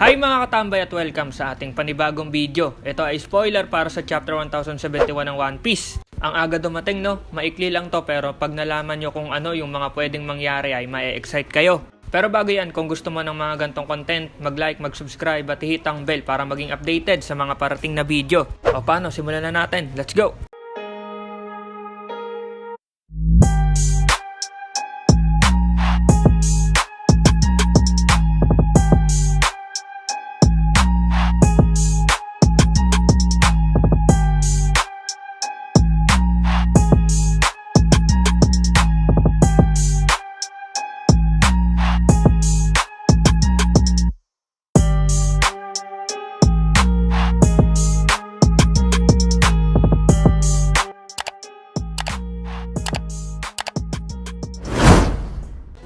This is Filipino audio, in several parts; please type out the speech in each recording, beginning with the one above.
Hi mga katambay at welcome sa ating panibagong video. Ito ay spoiler para sa chapter 1071 ng One Piece. Ang aga dumating no, maikli lang to pero pag nalaman nyo kung ano yung mga pwedeng mangyari ay ma-excite kayo. Pero bago yan, kung gusto mo ng mga gantong content, mag-like, mag-subscribe at hit ang bell para maging updated sa mga parating na video. O paano, simulan na natin. Let's go!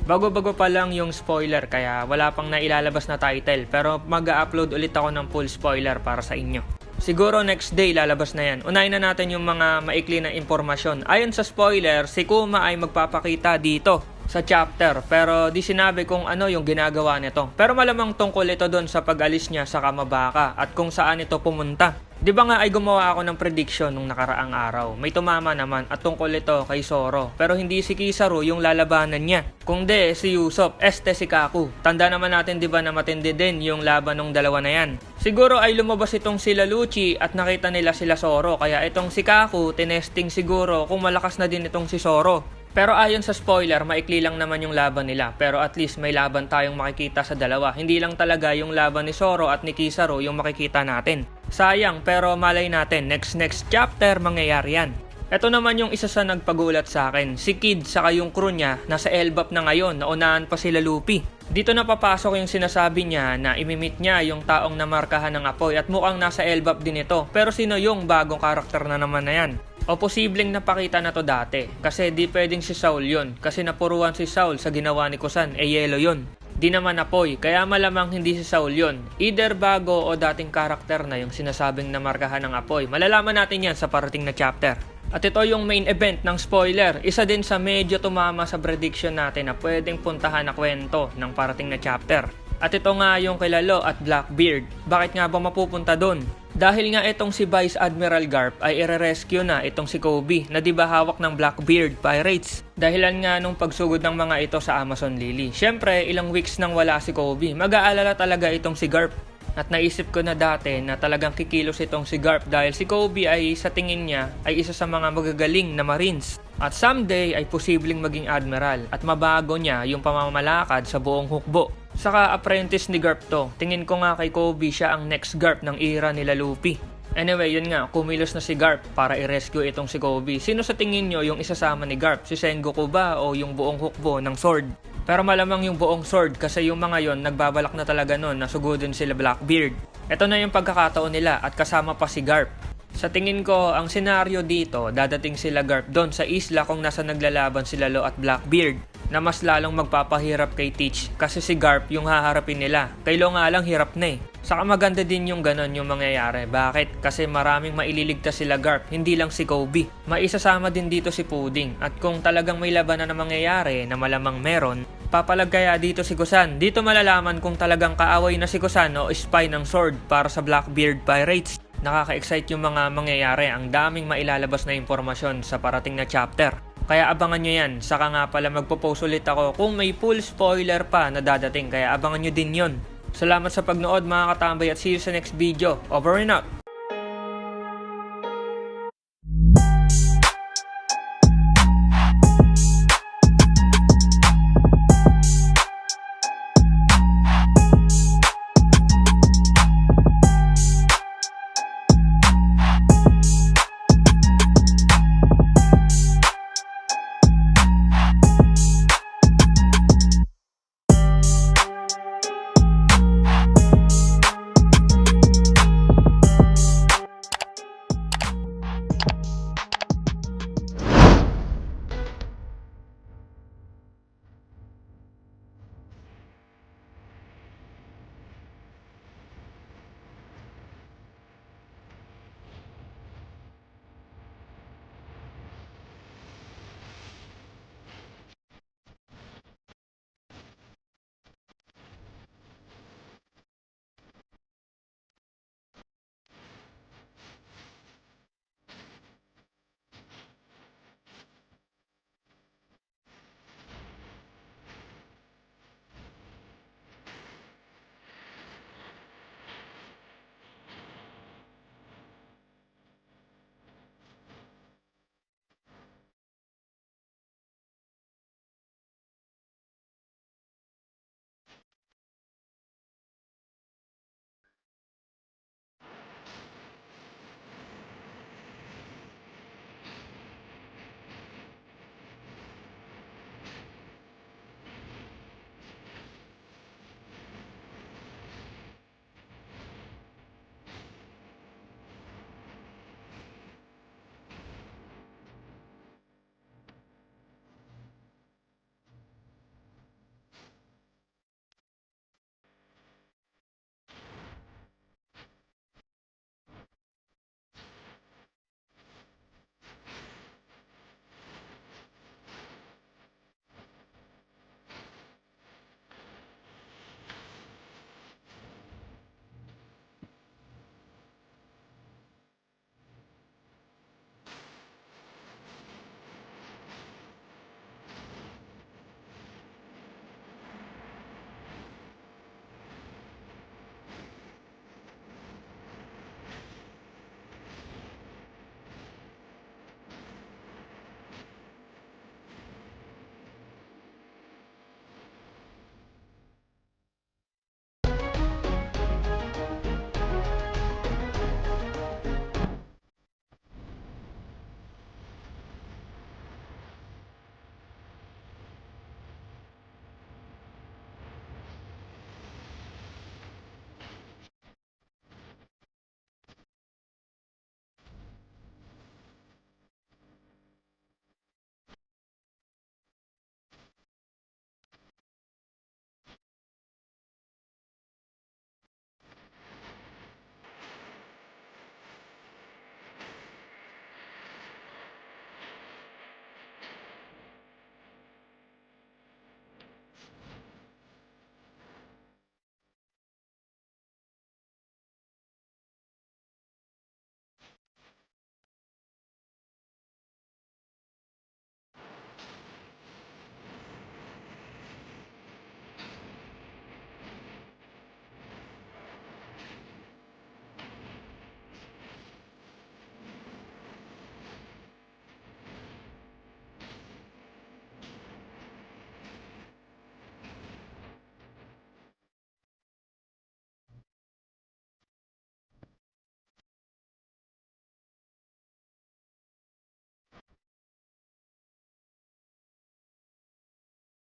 Bago-bago pa lang yung spoiler kaya wala pang nailalabas na title pero mag-upload ulit ako ng full spoiler para sa inyo. Siguro next day lalabas na yan. Unahin na natin yung mga maikli na impormasyon. Ayon sa spoiler, si Kuma ay magpapakita dito sa chapter pero di sinabi kung ano yung ginagawa nito. Pero malamang tungkol ito doon sa pag-alis niya sa Kamabaka at kung saan ito pumunta. Di ba nga ay gumawa ako ng prediction nung nakaraang araw. May tumama naman at tungkol ito kay Zoro. Pero hindi si Kizaru yung lalabanan niya. Kung di, si Usopp, si Kaku. Tanda naman natin di ba na matindi din yung laban ng dalawa na yan. Siguro ay lumabas itong sila Lucci at nakita nila sila Zoro. Kaya itong si Kaku, tinesting siguro kung malakas na din itong si Zoro. Pero ayon sa spoiler, maikli lang naman yung laban nila. Pero at least may laban tayong makikita sa dalawa. Hindi lang talaga yung laban ni Zoro at ni Kizaru yung makikita natin. Sayang, pero malay natin, next chapter mangyayari yan. Ito naman yung isa sa nagpagulat sa akin. Si Kid saka yung crew niya nasa Elbap na ngayon, naunahan pa sila Luffy. Dito na papasok yung sinasabi niya na imimit niya yung taong namarkahan ng apoy at mukhang nasa Elbap din ito. Pero sino yung bagong karakter na naman na yan? O posibleng napakita na to dati kasi di pwedeng si Saul yun kasi napuruan si Saul sa ginawa ni Kusan yelo yun. Di naman apoy kaya malamang hindi si Saul yun. Either bago o dating karakter na yung sinasabing namarkahan ng apoy. Malalaman natin yan sa parating na chapter. At ito yung main event ng spoiler. Isa din sa medyo tumama sa prediction natin na pwedeng puntahan na kwento ng parating na chapter. At ito nga yung kay Lalo at Blackbeard. Bakit nga ba mapupunta doon? Dahil nga itong si Vice Admiral Garp ay ire-rescue na itong si Kobe na di ba hawak ng Blackbeard Pirates. Dahilan nga nung pagsugod ng mga ito sa Amazon Lily. Syempre, ilang weeks nang wala si Kobe, mag-aalala talaga itong si Garp. At naisip ko na dati na talagang kikilos itong si Garp dahil si Kobe ay sa tingin niya ay isa sa mga magagaling na Marines. At someday ay posibleng maging Admiral at mabago niya yung pamamalakad sa buong hukbo. Saka apprentice ni Garp to. Tingin ko nga kay Kobe siya ang next Garp ng era nila Luffy. Anyway, yun nga, kumilos na si Garp para i-rescue itong si Kobe. Sino sa tingin nyo yung isasama ni Garp? Si Sengoku ba o yung buong hukbo ng sword? Pero malamang yung buong sword kasi yung mga yon nagbabalak na talaga nun na sugudin sila Blackbeard. Ito na yung pagkakataon nila at kasama pa si Garp. Sa tingin ko, ang senaryo dito, dadating sila Garp doon sa isla kung nasa naglalaban sila Lo at Blackbeard na mas lalong magpapahirap kay Teach kasi si Garp yung haharapin nila. Kay Lo nga lang hirap na eh. Saka maganda din yung ganon yung mangyayari. Bakit? Kasi maraming maililigtas sila Garp, hindi lang si Kobe. Maisasama din dito si Pudding at kung talagang may labanan na mangyayari na malamang meron, papalag kaya dito si Kusan. Dito malalaman kung talagang kaaway na si Kusan o spy ng sword para sa Blackbeard Pirates. Nakaka-excite yung mga mangyayari. Ang daming mailalabas na impormasyon sa parating na chapter. Kaya abangan nyo yan. Saka nga pala magpo-post ulit ako kung may full spoiler pa na dadating. Kaya abangan nyo din yon. Salamat sa pagnood mga katambay at see you sa next video. Over and out!